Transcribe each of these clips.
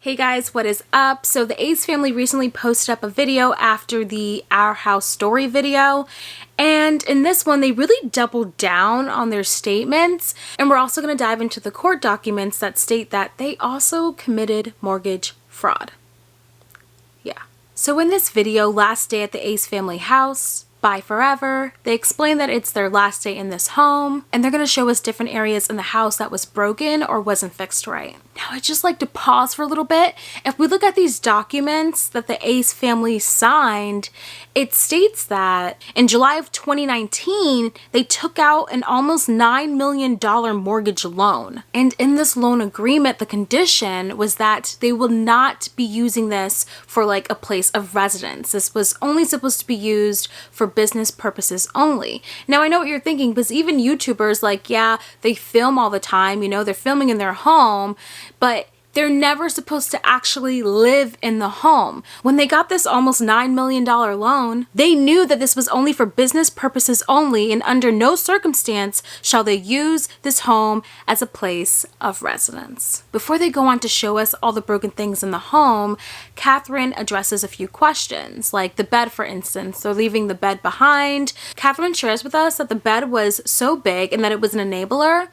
Hey guys, what is up? So the Ace family recently posted up a video after the Our House Story video, and in this one they really doubled down on their statements, and we're also going to dive into the court documents that state that they also committed mortgage fraud. Yeah. So in this video, Last Day at the Ace Family House by Forever, they explain that it's their last day in this home, and they're going to show us different areas in the house that was broken or wasn't fixed right. Now, I'd just like to pause for a little bit. If we look at these documents that the Ace family signed, it states that in July of 2019, they took out an almost $9 million mortgage loan. And in this loan agreement, the condition was that they will not be using this for like a place of residence. This was only supposed to be used for business purposes only. Now, I know what you're thinking, because even YouTubers, like, yeah, they film all the time, you know, they're filming in their home, but they're never supposed to actually live in the home. When they got this almost $9 million loan, they knew that this was only for business purposes only, and under no circumstance shall they use this home as a place of residence. Before they go on to show us all the broken things in the home, Cathrine addresses a few questions, like the bed, for instance. They're leaving the bed behind. Cathrine shares with us that the bed was so big and that it was an enabler,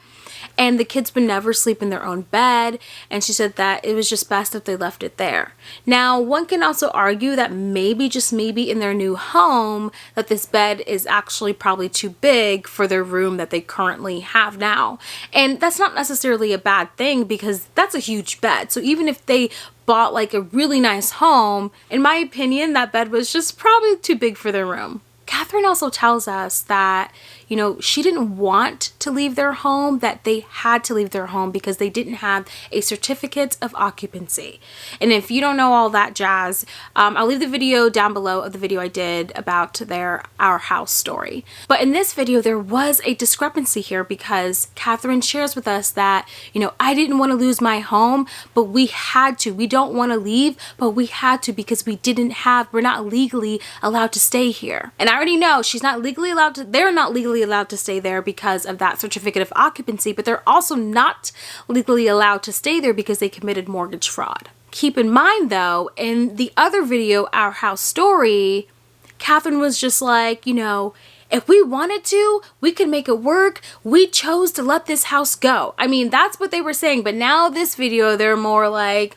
and the kids would never sleep in their own bed, and she said that it was just best if they left it there. Now, one can also argue that maybe, just maybe, in their new home, that this bed is actually probably too big for their room that they currently have now. And that's not necessarily a bad thing, because that's a huge bed. So even if they bought like a really nice home, in my opinion, that bed was just probably too big for their room. Cathrine also tells us that, you know, she didn't want to leave their home, that they had to leave their home because they didn't have a certificate of occupancy. And if you don't know all that jazz, I'll leave the video down below of the video I did about their Our House story. But in this video, there was a discrepancy here, because Cathrine shares with us that, you know, I didn't want to lose my home, but we had to. We don't want to leave, but we had to, because we're not legally allowed to stay here. And I already know they're not legally allowed to stay there because of that certificate of occupancy, but they're also not legally allowed to stay there because they committed mortgage fraud. Keep in mind though, in the other video, Our House Story, Cathrine was just like, you know, if we wanted to, we could make it work. We chose to let this house go. I mean, that's what they were saying, but now this video, they're more like,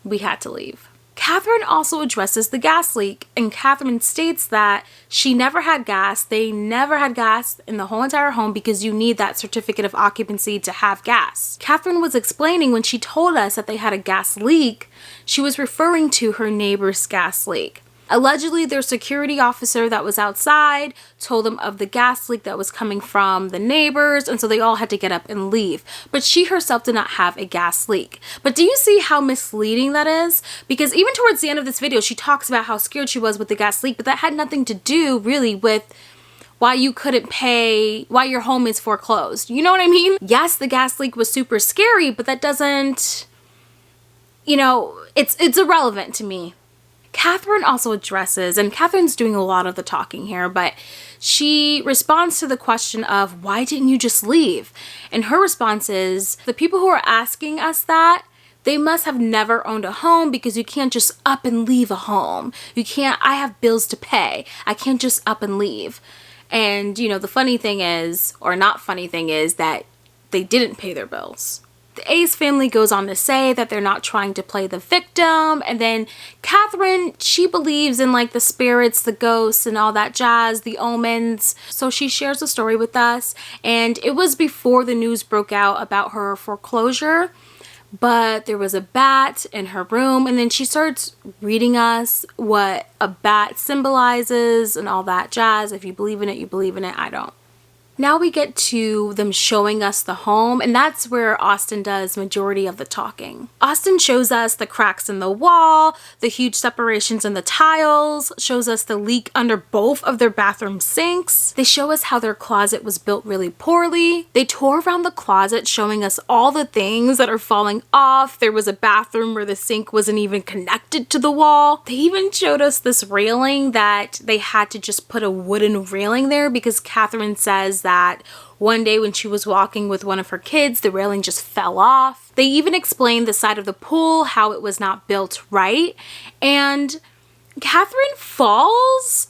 we had to leave. Cathrine also addresses the gas leak, and Cathrine states that she never had gas. They never had gas in the whole entire home because you need that certificate of occupancy to have gas. Cathrine was explaining when she told us that they had a gas leak, she was referring to her neighbor's gas leak. Allegedly, their security officer that was outside told them of the gas leak that was coming from the neighbors, and so they all had to get up and leave. But she herself did not have a gas leak. But do you see how misleading that is? Because even towards the end of this video, she talks about how scared she was with the gas leak, but that had nothing to do really with why you couldn't pay, why your home is foreclosed. You know what I mean? Yes, the gas leak was super scary, but that doesn't, you know, it's irrelevant to me. Cathrine also addresses, and Cathrine's doing a lot of the talking here, but she responds to the question of, why didn't you just leave? And her response is, the people who are asking us that, they must have never owned a home, because you can't just up and leave a home. You can't, I have bills to pay. I can't just up and leave. And, you know, the funny thing is, or not funny thing is, that they didn't pay their bills. The Ace family goes on to say that they're not trying to play the victim, and then Cathrine, she believes in like the spirits, the ghosts, and all that jazz, the omens. So she shares a story with us, and it was before the news broke out about her foreclosure, but there was a bat in her room, and then she starts reading us what a bat symbolizes and all that jazz. If you believe in it, you believe in it. I don't. Now we get to them showing us the home, and that's where Austin does majority of the talking. Austin shows us the cracks in the wall, the huge separations in the tiles, shows us the leak under both of their bathroom sinks. They show us how their closet was built really poorly. They tour around the closet showing us all the things that are falling off. There was a bathroom where the sink wasn't even connected to the wall. They even showed us this railing that they had to just put a wooden railing there because Cathrine says that one day when she was walking with one of her kids, the railing just fell off. They even explained the side of the pool, how it was not built right. And Cathrine falls,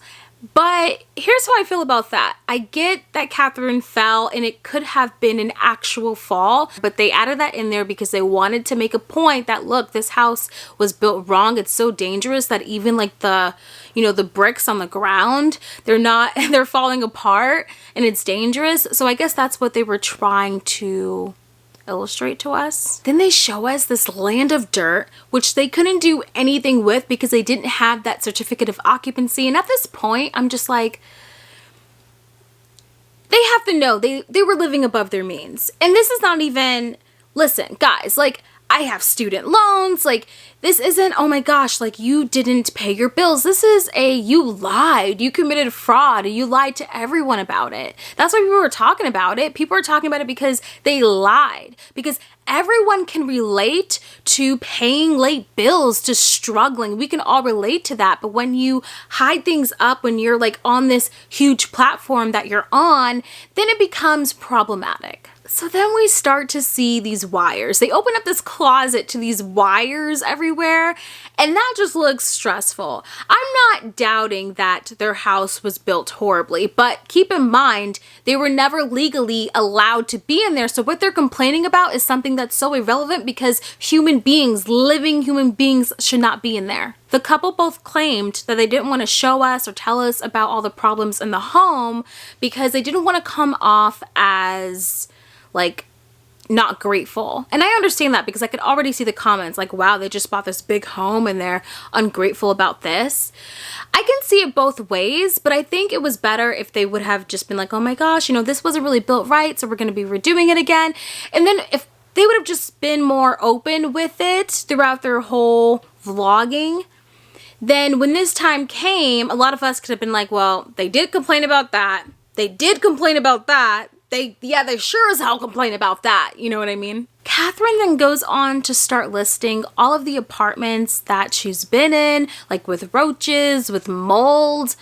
but here's how I feel about that. I get that Cathrine fell and it could have been an actual fall, but they added that in there because they wanted to make a point that, look, this house was built wrong. It's so dangerous that even like the bricks on the ground, they're falling apart and it's dangerous. So I guess that's what they were trying to illustrate to us. Then they show us this land of dirt, which they couldn't do anything with because they didn't have that certificate of occupancy. And at this point, I'm just like, they have to know they were living above their means. And this is not even, listen, guys, like, I have student loans. Like, this isn't, oh my gosh, like, you didn't pay your bills. This is you lied. You committed fraud. You lied to everyone about it. That's why people were talking about it. People are talking about it because they lied. Because everyone can relate to paying late bills, to struggling. We can all relate to that. But when you hide things up, when you're like on this huge platform that you're on, then it becomes problematic. So then we start to see these wires. They open up this closet to these wires everywhere, and that just looks stressful. I'm not doubting that their house was built horribly, but keep in mind, they were never legally allowed to be in there. So what they're complaining about is something that's so irrelevant because human beings, living human beings, should not be in there. The couple both claimed that they didn't want to show us or tell us about all the problems in the home because they didn't want to come off as like not grateful. And I understand that because I could already see the comments like, wow, they just bought this big home and they're ungrateful about this. I can see it both ways, but I think it was better if they would have just been like, oh my gosh, this wasn't really built right, so we're going to be redoing it again. And then if they would have just been more open with it throughout their whole vlogging, then when this time came, a lot of us could have been like, well, they did complain about that. They did complain about that. They sure as hell complain about that. You know what I mean? Cathrine then goes on to start listing all of the apartments that she's been in, like with roaches, with mold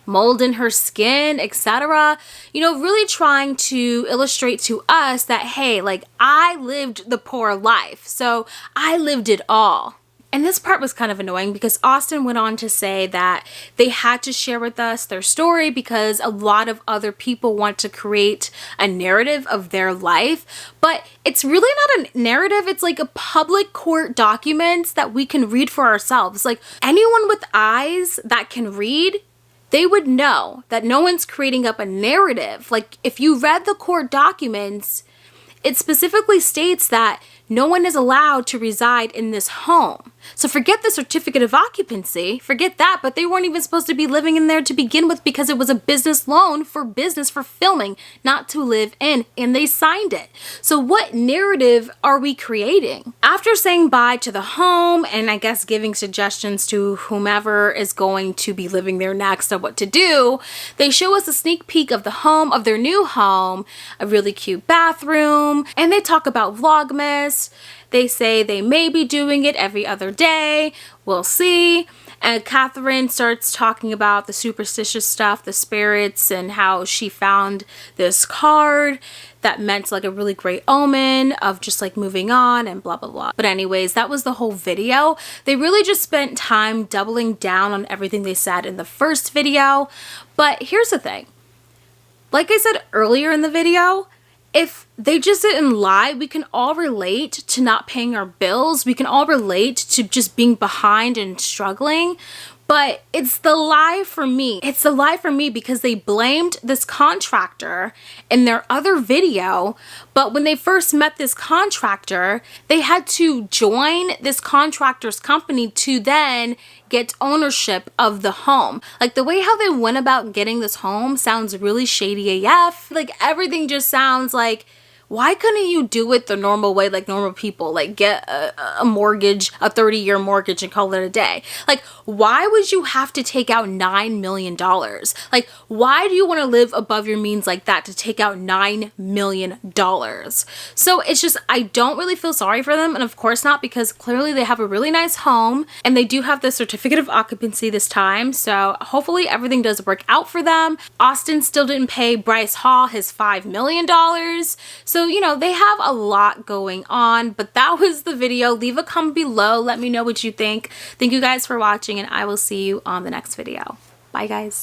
in her skin, etc. Really trying to illustrate to us that, hey, like, I lived the poor life, so I lived it all. And this part was kind of annoying because Austin went on to say that they had to share with us their story because a lot of other people want to create a narrative of their life. But it's really not a narrative. It's like a public court documents that we can read for ourselves. Like, anyone with eyes that can read, they would know that no one's creating up a narrative. Like, if you read the court documents, it specifically states that no one is allowed to reside in this home. So forget the certificate of occupancy, forget that, but they weren't even supposed to be living in there to begin with because it was a business loan for business, for filming, not to live in, and they signed it. So what narrative are we creating? After saying bye to the home and I guess giving suggestions to whomever is going to be living there next on what to do, they show us a sneak peek of the home, of their new home, a really cute bathroom, and they talk about Vlogmas. They say they may be doing it every other day. We'll see. And Cathrine starts talking about the superstitious stuff, the spirits, and how she found this card that meant like a really great omen of just like moving on and blah, blah, blah. But anyways, that was the whole video. They really just spent time doubling down on everything they said in the first video. But here's the thing. Like I said earlier in the video, if they just didn't lie, we can all relate to not paying our bills. We can all relate to just being behind and struggling. But it's the lie for me. It's the lie for me because they blamed this contractor in their other video. But when they first met this contractor, they had to join this contractor's company to then get ownership of the home. Like, the way how they went about getting this home sounds really shady AF. Like, everything just sounds like, why couldn't you do it the normal way, like normal people? Like, get a mortgage, a 30-year mortgage, and call it a day. Like, why would you have to take out $9 million? Like, why do you want to live above your means like that to take out $9 million? So it's just, I don't really feel sorry for them. And of course not, because clearly they have a really nice home and they do have the certificate of occupancy this time. So hopefully everything does work out for them. Austin still didn't pay Bryce Hall his $5 million. So So, you know, they have a lot going on, but that was the video. Leave a comment below. Let me know what you think. Thank you guys for watching, and I will see you on the next video. Bye, guys.